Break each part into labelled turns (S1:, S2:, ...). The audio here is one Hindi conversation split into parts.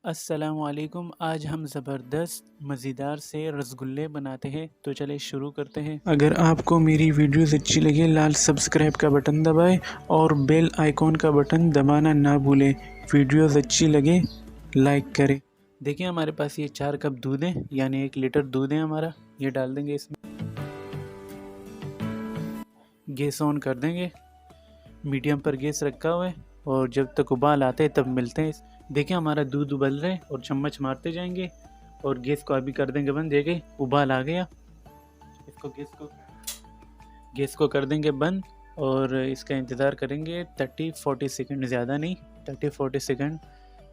S1: अस्सलामुअलैकुम। आज हम ज़बरदस्त मज़ेदार से रसगुल्ले बनाते हैं, तो चले शुरू करते हैं। अगर आपको मेरी वीडियोस अच्छी लगे लाल सब्सक्राइब का बटन दबाएं और बेल आइकॉन का बटन दबाना ना भूलें। वीडियोस अच्छी लगे लाइक करें। देखिए हमारे पास ये 4 कप दूध है, यानी 1 लीटर दूध है हमारा। ये डाल देंगे इसमें, गैस ऑन कर देंगे। मीडियम पर गैस रखा हुआ है और जब तक उबाल आते हैं तब मिलते हैं। देखिए हमारा दूध उबल रहा है और चम्मच मारते जाएंगे और गैस को अभी कर देंगे बंद। देखिए उबाल आ गया। इसको गैस को कर देंगे बंद और इसका इंतज़ार करेंगे 30-40 सेकंड, ज़्यादा नहीं, 30-40 सेकंड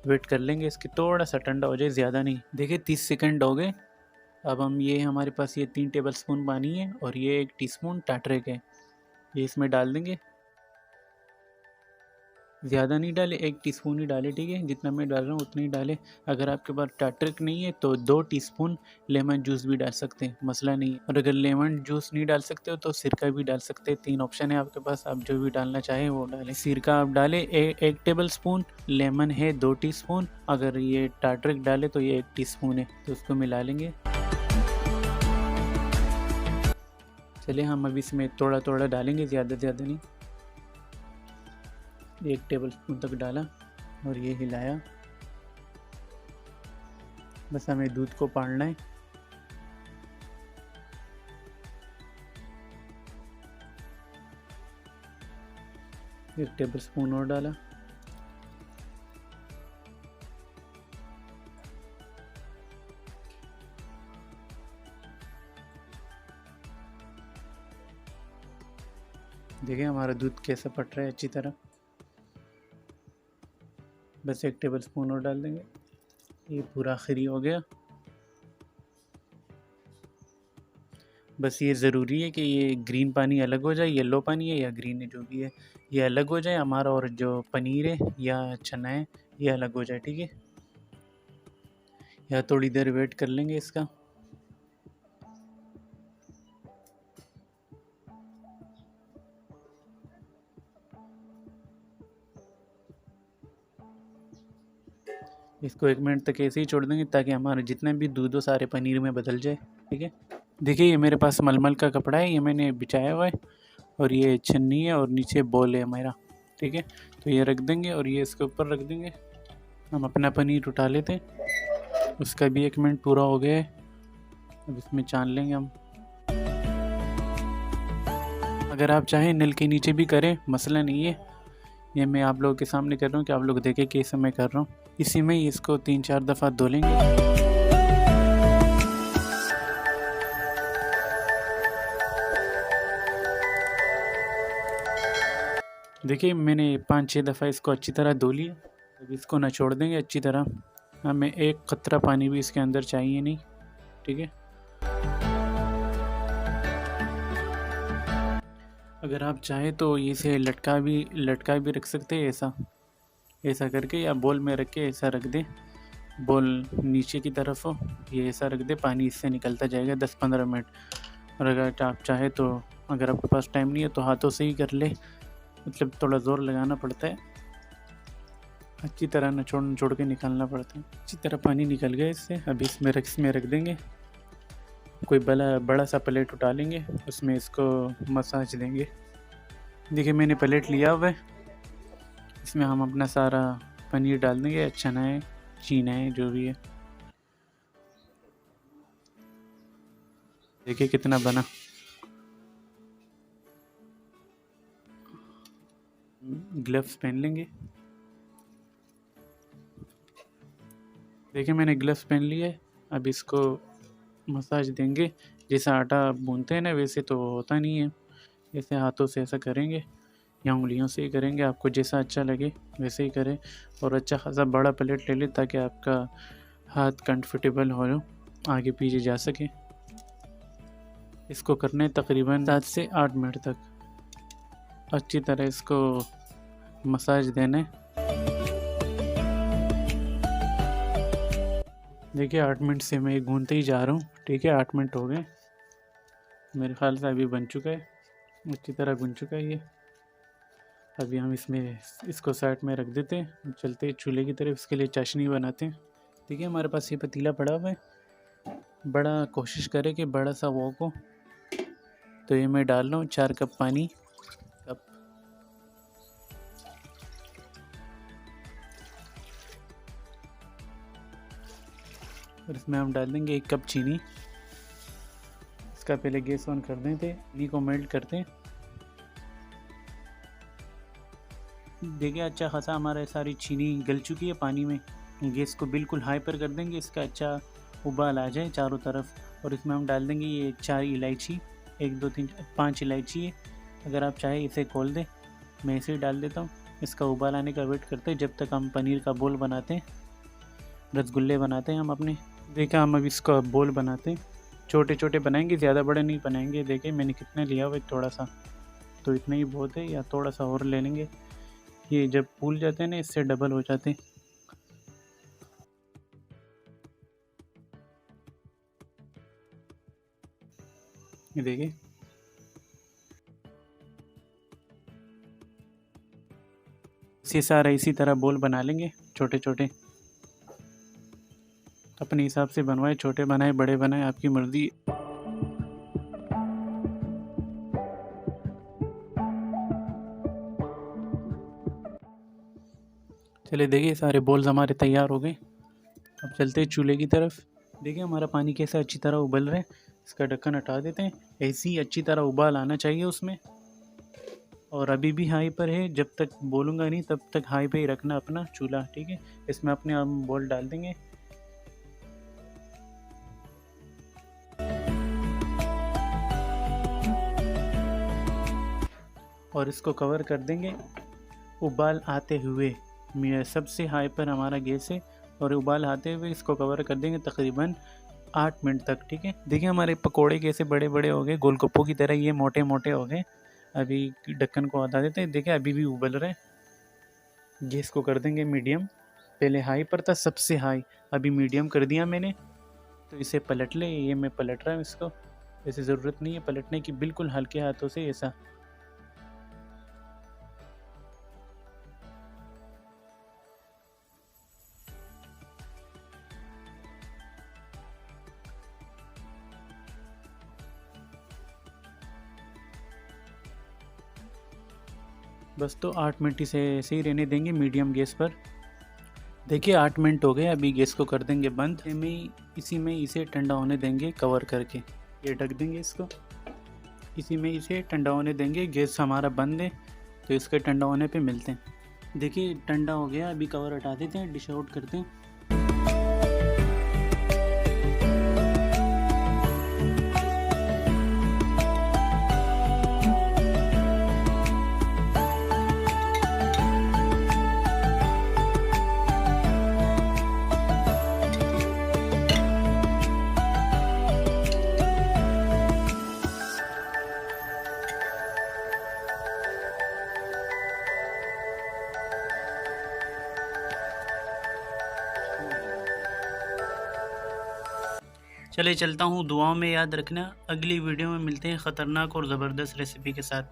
S1: वेट कर लेंगे। इसकी थोड़ा सा ठंडा हो जाए, ज़्यादा नहीं। देखिए 30 सेकंड हो गए। अब हम ये हमारे पास ये 3 टेबल स्पून पानी है और ये 1 टीस्पून टाटरे के ये इसमें डाल देंगे। ज़्यादा नहीं डाले, 1 टीस्पून ही डाले, ठीक है। जितना मैं डाल रहा हूँ उतना ही डाले। अगर आपके पास टाटरिक नहीं है तो 2 टीस्पून लेमन जूस भी डाल सकते हैं, मसला नहीं है। और अगर लेमन जूस नहीं डाल सकते हो तो सिरका भी डाल सकते हैं। 3 ऑप्शन है आपके पास, आप जो भी डालना चाहें वो डालें। सिरका आप डालें 1 टेबल स्पून, लेमन है 2 टीस्पून, अगर ये टाटरिक डाले तो ये 1 टीस्पून है, तो उसको मिला लेंगे। चलिए हम अभी इसमें थोड़ा थोड़ा डालेंगे, ज़्यादा नहीं। 1 टेबल स्पून तक डाला और ये हिलाया। बस हमें दूध को पाड़ना है। एक टेबल स्पून और डाला। देखिए हमारा दूध कैसा पट रहा है अच्छी तरह। बस 1 टेबल स्पून और डाल देंगे। ये पूरा आखिरी हो गया। बस ये ज़रूरी है कि ये ग्रीन पानी अलग हो जाए, येलो पानी है या ग्रीन है जो भी है ये अलग हो जाए हमारा, और जो पनीर है या चना है ये अलग हो जाए, ठीक है। या थोड़ी देर वेट कर लेंगे इसका। इसको 1 मिनट तक ऐसे ही छोड़ देंगे ताकि हमारा जितना भी दूध हो सारे पनीर में बदल जाए, ठीक है। देखिए ये मेरे पास मलमल का कपड़ा है, ये मैंने बिछाया हुआ है और ये छन्नी है और नीचे बॉल है मेरा, ठीक है। तो ये रख देंगे और ये इसके ऊपर रख देंगे। हम अपना पनीर उठा लेते हैं। उसका भी 1 मिनट पूरा हो गया है। अब इसमें छान लेंगे हम। अगर आप चाहें नल के नीचे भी करें, मसला नहीं है। ये मैं आप लोगों के सामने कर रहा हूँ कि आप लोग देखें कैसे मैं कर रहा हूँ। इसी में ही इसको 3-4 दफ़ा धो लेंगे। देखिए मैंने 5-6 दफ़ा इसको अच्छी तरह धो लिया। अब इसको निचोड़ देंगे अच्छी तरह। हमें 1 कतरा पानी भी इसके अंदर चाहिए नहीं, ठीक है। अगर आप चाहें तो इसे लटका भी रख सकते हैं, ऐसा करके, या बॉल में रख के ऐसा रख दें। बॉल नीचे की तरफ हो, ये ऐसा रख दे, पानी इससे निकलता जाएगा 10-15 मिनट। और अगर आप चाहे तो, अगर आपके पास टाइम नहीं है तो हाथों से ही कर ले, मतलब थोड़ा ज़ोर लगाना पड़ता है। अच्छी तरह निचोड़ के निकालना पड़ता है। अच्छी तरह पानी निकल गया इससे। अभी इसमें रख देंगे। कोई बड़ा सा प्लेट उठा लेंगे, उसमें इसको मसाज देंगे। देखिए मैंने प्लेट लिया हुआ है, इसमें हम अपना सारा पनीर डाल देंगे, चना है, चीना है, जो भी है। देखिए कितना बना। ग्लव्स पहन लेंगे। देखिए मैंने ग्लव्स पहन लिए। अब इसको मसाज देंगे। जैसा आटा गूंथते हैं ना वैसे तो होता नहीं है, ऐसे हाथों से ऐसा करेंगे या उंगलियों से ही करेंगे, आपको जैसा अच्छा लगे वैसे ही करें। और अच्छा खासा बड़ा प्लेट ले लें ताकि आपका हाथ कंफर्टेबल हो, आगे पीछे जा सके। इसको करने तकरीबन 7 से 8 मिनट तक अच्छी तरह इसको मसाज देने। देखिए 8 मिनट से मैं गूंथते ही जा रहा हूँ, ठीक है। 8 मिनट हो गए मेरे ख्याल से, अभी बन चुका है, अच्छी तरह गुन चुका है ये। अभी हम इसको साइड में रख देते हैं, चलते हैं चूल्हे की तरफ। इसके लिए चाशनी बनाते हैं। देखिए हमारे पास ये पतीला पड़ा हुआ है, बड़ा कोशिश करें कि बड़ा सा वॉक हो। तो ये मैं डाल रहा हूँ 4 कप पानी। कप और इसमें हम डाल देंगे 1 कप चीनी। इसका पहले गैस ऑन कर दें थे, चीनी को मेल्ट करते हैं। देखिए अच्छा खासा हमारा सारी चीनी गल चुकी है पानी में। गैस को बिल्कुल हाई पर कर देंगे, इसका अच्छा उबाल आ जाए चारों तरफ। और इसमें हम डाल देंगे ये 4 इलायची, 1 2 3 5 इलायची है। अगर आप चाहें इसे खोल दें, मैं इसे ही डाल देता हूँ। इसका उबाल आने का वेट करते हैं जब तक हम पनीर का बोल बनाते हैं, रसगुल्ले बनाते हैं हम अपने। देखिए हम अब इसका बोल बनाते हैं, छोटे छोटे बनाएंगे, ज़्यादा बड़े नहीं बनाएंगे। देखिए मैंने कितना लिया हुआ है, थोड़ा सा, तो इतना ही बहुत है, या थोड़ा सा और ले लेंगे। ये जब फूल जाते हैं ना, इससे डबल हो जाते हैं। ये देखिए इसी सारा इसी तरह बोल बना लेंगे छोटे छोटे। अपने हिसाब से बनवाए, छोटे बनाए बड़े बनाए, आपकी मर्ज़ी। चलिए देखिए सारे बोल्स हमारे तैयार हो गए। अब चलते हैं चूल्हे की तरफ। देखिए हमारा पानी कैसे अच्छी तरह उबल रहा है। इसका ढक्कन हटा देते हैं। ऐसे ही अच्छी तरह उबाल आना चाहिए उसमें। और अभी भी हाई पर है, जब तक बोलूँगा नहीं तब तक हाई पे ही रखना अपना चूल्हा, ठीक है। इसमें अपने हम बोल डाल देंगे। और इसको कवर कर देंगे उबाल आते हुए। सबसे हाई पर हमारा गैस है, और उबाल आते हुए इसको कवर कर देंगे तकरीबन 8 मिनट तक, ठीक है। देखिए हमारे पकोड़े कैसे बड़े बड़े हो गए, गोलगप्पों की तरह ये मोटे मोटे हो गए। अभी ढक्कन को हटा देते हैं। देखिए अभी भी उबल रहे हैं। गैस को कर देंगे मीडियम। पहले हाई पर था सबसे हाई, अभी मीडियम कर दिया मैंने। तो इसे पलट ले, ये मैं पलट रहा हूँ इसको। ऐसी ज़रूरत नहीं है पलटने की, बिल्कुल हल्के हाथों से ऐसा। बस तो 8 मिनट इसे ऐसे ही रहने देंगे मीडियम गैस पर। देखिए 8 मिनट हो गए, अभी गैस को कर देंगे बंद। इसी में इसे ठंडा होने देंगे कवर करके। ये ढक देंगे इसको, इसी में इसे ठंडा होने देंगे। गैस हमारा बंद है, तो इसके ठंडा होने पे मिलते हैं। देखिए ठंडा हो गया, अभी कवर हटा देते हैं, डिश आउट करते हैं। चले चलता हूँ, दुआओं में याद रखना। अगली वीडियो में मिलते हैं ख़तरनाक और ज़बरदस्त रेसिपी के साथ।